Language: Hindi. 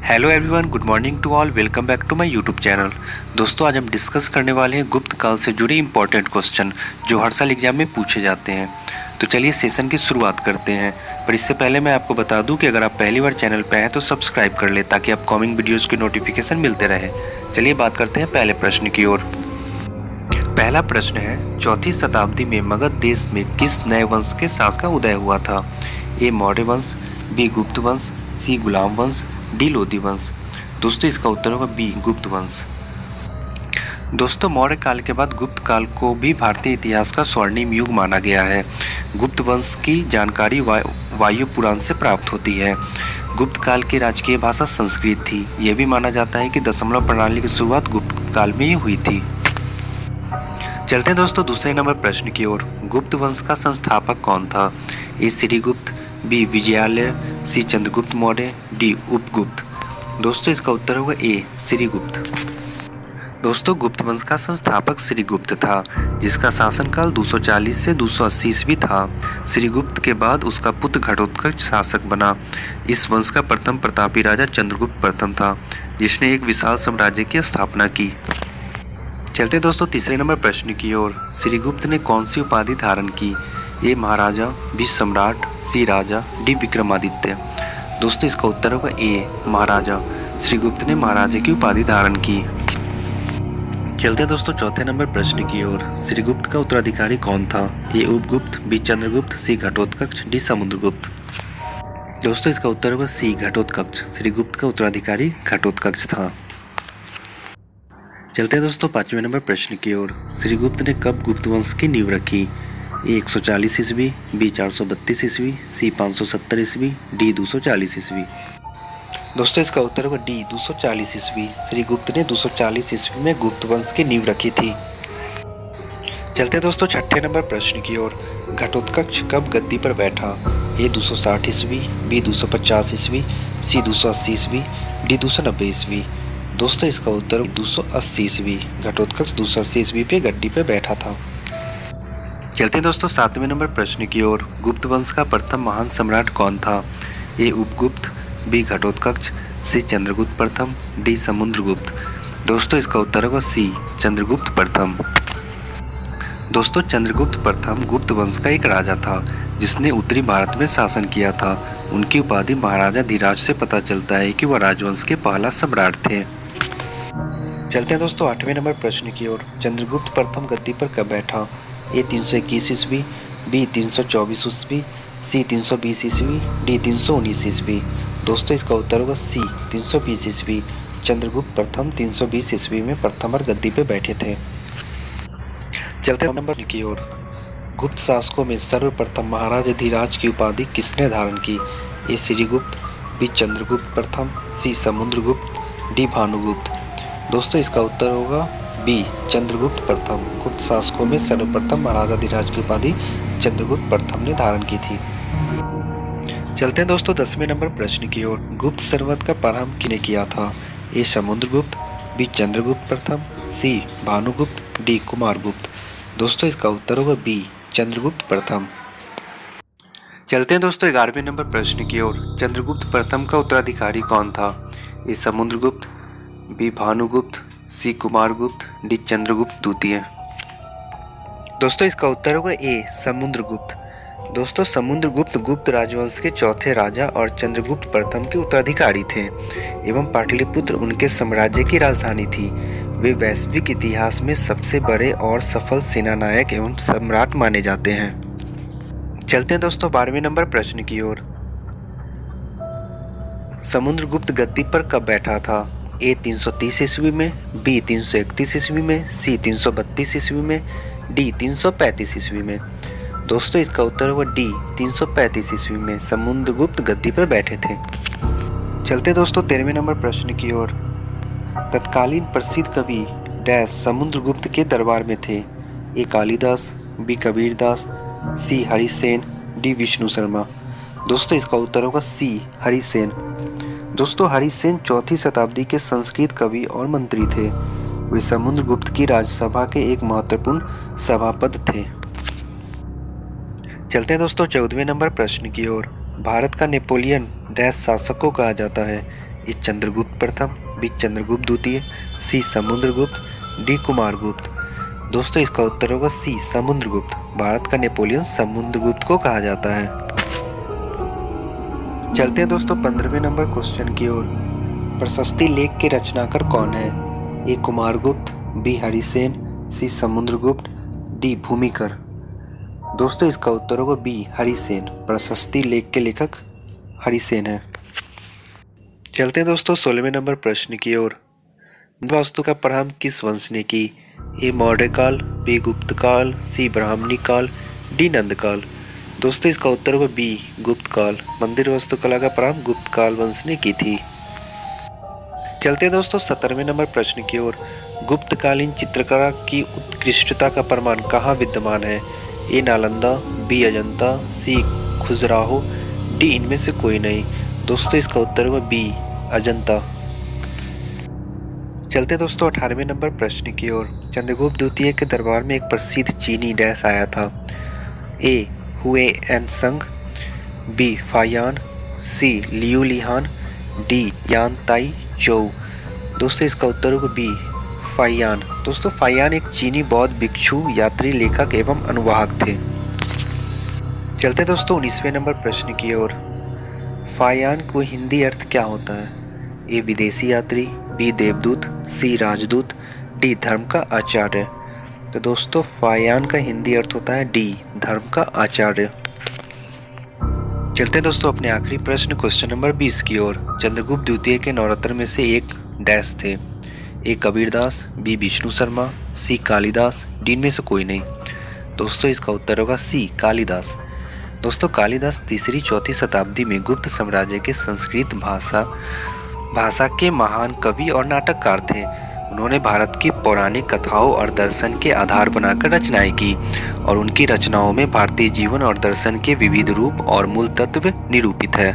Hello everyone, good morning to all. Welcome back to my YouTube channel. दोस्तों, आज हम डिस्कस करने वाले हैं गुप्त काल से जुड़े इंपॉर्टेंट क्वेश्चन जो हर साल एग्जाम में पूछे जाते हैं। तो चलिए सेशन की शुरुआत करते हैं। पर इससे पहले मैं आपको बता दूं कि अगर आप पहली बार चैनल पर आए तो सब्सक्राइब कर ले ताकि अपकमिंग वीडियोज़ की नोटिफिकेशन मिलते रहे। चलिए बात करते हैं पहले प्रश्न की ओर। पहला प्रश्न है, चौथी शताब्दी में मगध देश में किस नए वंश के शासक का उदय हुआ था? ए मौर्य वंश, बी गुप्त वंश, सी गुलाम वंश, डी लोधी वंश। दोस्तों, इसका उत्तर होगा बी गुप्त वंश। दोस्तों, मौर्य काल के बाद गुप्त काल को भी भारतीय इतिहास का स्वर्णिम युग माना गया है। गुप्त वंश की जानकारी वायु पुराण से प्राप्त होती है। गुप्त काल की राजकीय भाषा संस्कृत थी। यह भी माना जाता है कि दशमलव प्रणाली की शुरुआत गुप्त काल में ही हुई थी। चलते हैं दोस्तों दूसरे नंबर प्रश्न की ओर। गुप्त वंश का संस्थापक कौन था? ए श्रीगुप्त, बी विजयालय, सी चंद्रगुप्त मौर्य, डी उपगुप्त। दोस्तों, इसका उत्तर होगा ए श्रीगुप्त। दोस्तों, गुप्त वंश का संस्थापक श्रीगुप्त था, जिसका शासनकाल 240 से 280 ईस्वी था। श्रीगुप्त के बाद उसका पुत्र घटोत्कच शासक बना। इस वंश का प्रथम प्रतापी राजा चंद्रगुप्त प्रथम था, जिसने एक विशाल साम्राज्य की स्थापना की। चलते दोस्तों तीसरे नंबर प्रश्न की ओर। श्रीगुप्त ने कौन सी उपाधि धारण की? ए महाराजा, बी सम्राट, सी राजा, डी विक्रमादित्य। दोस्तों, इसका उत्तर होगा ए महाराजा। श्रीगुप्त ने महाराजा की उपाधि धारण की। चलते दोस्तों चौथे नंबर प्रश्न की ओर। श्रीगुप्त का उत्तराधिकारी कौन था? ए उपगुप्त, बी चंद्रगुप्त, सी घटोत्कच, डी समुद्रगुप्त। दोस्तों, इसका उत्तर होगा सी घटोत्कच। श्रीगुप्त का उत्तराधिकारी घटोत्कच था। चलते हैं दोस्तों पांचवें नंबर प्रश्न की ओर। श्रीगुप्त ने कब गुप्त वंश की नींव रखी? ए 140 ईस्वी, बी 432 ईस्वी, सी 570 ईस्वी, डी 240 ईस्वी। दोस्तों, इसका उत्तर होगा डी 240 ईस्वी। श्रीगुप्त ने 240 ईस्वी में गुप्त वंश की नींव रखी थी। चलते हैं दोस्तों छठे नंबर प्रश्न की ओर। घटोत्कच कब गद्दी पर बैठा? ए 260 ईस्वी, बी 250 ईस्वी, सी 280 ईस्वी, डी 290 ईस्वी। दोस्तों, इसका उत्तर 280 ईस्वी। घटोत्कच 280 ईस्वी पे गद्दी पे बैठा था। चलते हैं दोस्तों सातवें नंबर प्रश्न की ओर। गुप्त वंश का प्रथम महान सम्राट कौन था? ए उपगुप्त, बी घटोत्कच, सी चंद्रगुप्त प्रथम, डी समुद्रगुप्त। दोस्तों, इसका उत्तर होगा सी चंद्रगुप्त प्रथम। दोस्तों, चंद्रगुप्त प्रथम गुप्त वंश का एक राजा था जिसने उत्तरी भारत में शासन किया था। उनकी उपाधि महाराजा धीराज से पता चलता है कि वह राजवंश के पहला सम्राट थे। चलते हैं दोस्तों आठवें नंबर प्रश्न की ओर। चंद्रगुप्त प्रथम गद्दी पर कब बैठा? ए 321 ईस्वी, बी 324 ईस्वी, सी 320 ईस्वी, डी 319 ईस्वी। दोस्तों, इसका उत्तर होगा सी 320 ईस्वी। चंद्रगुप्त प्रथम 320 ईस्वी में प्रथम बार गद्दी पे बैठे थे। चलते हैं नंबर की ओर। गुप्त शासकों में सर्वप्रथम महाराजा धीराज की उपाधि किसने धारण की? ए श्रीगुप्त, बी चंद्रगुप्त प्रथम, सी समुद्रगुप्त, डी भानुगुप्त। दोस्तों, इसका उत्तर होगा बी चंद्रगुप्त प्रथम। गुप्त शासकों में सर्वप्रथम महाराजा धीराज की उपाधि चंद्रगुप्त प्रथम ने धारण की थी। चलते हैं दोस्तों 10वें नंबर प्रश्न की ओर। गुप्त संवत का प्रारंभ किसने किया था? ए समुद्रगुप्त, बी चंद्रगुप्त प्रथम, सी भानुगुप्त, डी कुमारगुप्त। दोस्तों, इसका उत्तर होगा बी चंद्रगुप्त प्रथम। चलते हैं दोस्तों 11वें नंबर प्रश्न की ओर। चंद्रगुप्त प्रथम का उत्तराधिकारी कौन था? ए समुद्रगुप्त, बी भानुगुप्त, सी कुमारगुप्त, डी चंद्रगुप्त द्वितीय। दोस्तों, इसका उत्तर होगा ए समुद्रगुप्त। दोस्तों, समुद्रगुप्त गुप्त राजवंश के चौथे राजा और चंद्रगुप्त प्रथम के उत्तराधिकारी थे एवं पाटलिपुत्र उनके साम्राज्य की राजधानी थी। वे वैश्विक इतिहास में सबसे बड़े और सफल सेनानायक एवं सम्राट माने जाते हैं। चलते हैं दोस्तों 12वें नंबर प्रश्न की ओर। समुद्रगुप्त गद्दी पर कब बैठा था? ए 330 ईस्वी में, बी 331 ईस्वी में, सी 332 ईस्वी में, डी 335 ईस्वी में। दोस्तों, इसका उत्तर होगा डी 335 ईस्वी में समुद्रगुप्त गद्दी पर बैठे थे। चलते दोस्तों 13वें नंबर प्रश्न की ओर। तत्कालीन प्रसिद्ध कवि डैश समुद्रगुप्त के दरबार में थे? ए कालिदास, बी कबीरदास, सी हरिसेन, डी विष्णु शर्मा। दोस्तों, इसका उत्तर होगा सी हरिसेन। दोस्तों, हरिसेन चौथी शताब्दी के संस्कृत कवि और मंत्री थे। वे समुद्रगुप्त की राजसभा के एक महत्वपूर्ण सभापति थे। चलते हैं दोस्तों 14वें नंबर प्रश्न की ओर। भारत का नेपोलियन डैश शासक को कहा जाता है? ए चंद्रगुप्त प्रथम, बी चंद्रगुप्त द्वितीय, सी समुद्रगुप्त, डी कुमारगुप्त। दोस्तों इसका उत्तर होगा सी समुद्रगुप्त। भारत का नेपोलियन समुद्रगुप्त को कहा जाता है। चलते हैं दोस्तों 15वें नंबर क्वेश्चन की ओर। प्रशस्ति लेख के रचनाकार कौन है? ए कुमारगुप्त, बी हरिसेन, सी समुद्रगुप्त, डी भूमिकर। दोस्तों इसका उत्तर होगा बी हरिसेन। प्रशस्ति लेख के लेखक हरिसेन है। चलते हैं दोस्तों 16वें नंबर प्रश्न की ओर। वास्तु का प्रारंभ किस वंश ने की? ए मौर्यकाल, बी गुप्तकाल, सी ब्राह्मणी काल, डी नंदकाल। दोस्तों इसका उत्तर होगा बी गुप्तकाल। मंदिर वास्तुकला का प्रारंभ गुप्तकाल वंश ने की थी। चलते हैं दोस्तों 17वें नंबर प्रश्न की ओर। गुप्तकालीन चित्रकला की उत्कृष्टता का प्रमाण कहाँ विद्यमान है? ए नालंदा, बी अजंता, सी खजुराहो, डी इनमें से कोई नहीं। दोस्तों इसका उत्तर होगा बी अजंता। चलते दोस्तों 18वें नंबर प्रश्न की ओर। चंद्रगुप्त द्वितीय के दरबार में एक प्रसिद्ध चीनी डैश आया था। ए हुए एन संग, बी फायान, सी लियू लिहान, डी यान ताई चौ। दोस्तों इसका उत्तर होगा बी फायान। दोस्तों फायान एक चीनी बौद्ध भिक्षु, यात्री, लेखक एवं अनुवाहक थे। चलते दोस्तों 19वें नंबर प्रश्न की ओर। फायान को हिंदी अर्थ क्या होता है? ए विदेशी यात्री, बी देवदूत, सी राजदूत, डी धर्म का आचार्य। तो दोस्तों फायान का हिंदी अर्थ होता है डी धर्म का आचार्य। चलते दोस्तों अपने आखिरी प्रश्न क्वेश्चन नंबर 20 की ओर। चंद्रगुप्त द्वितीय के नवरत्न में से एक डैश थे। ए कबीरदास, बी विष्णु शर्मा, सी कालिदास, डी इनमें से कोई नहीं। दोस्तों इसका उत्तर होगा सी कालिदास। दोस्तों कालिदास 3री-4वीं शताब्दी में गुप्त साम्राज्य के संस्कृत भाषा के महान कवि और नाटककार थे। उन्होंने भारत की पौराणिक कथाओं और दर्शन के आधार बनाकर रचनाएं की और उनकी रचनाओं में भारतीय जीवन और दर्शन के विविध रूप और मूल तत्व निरूपित है।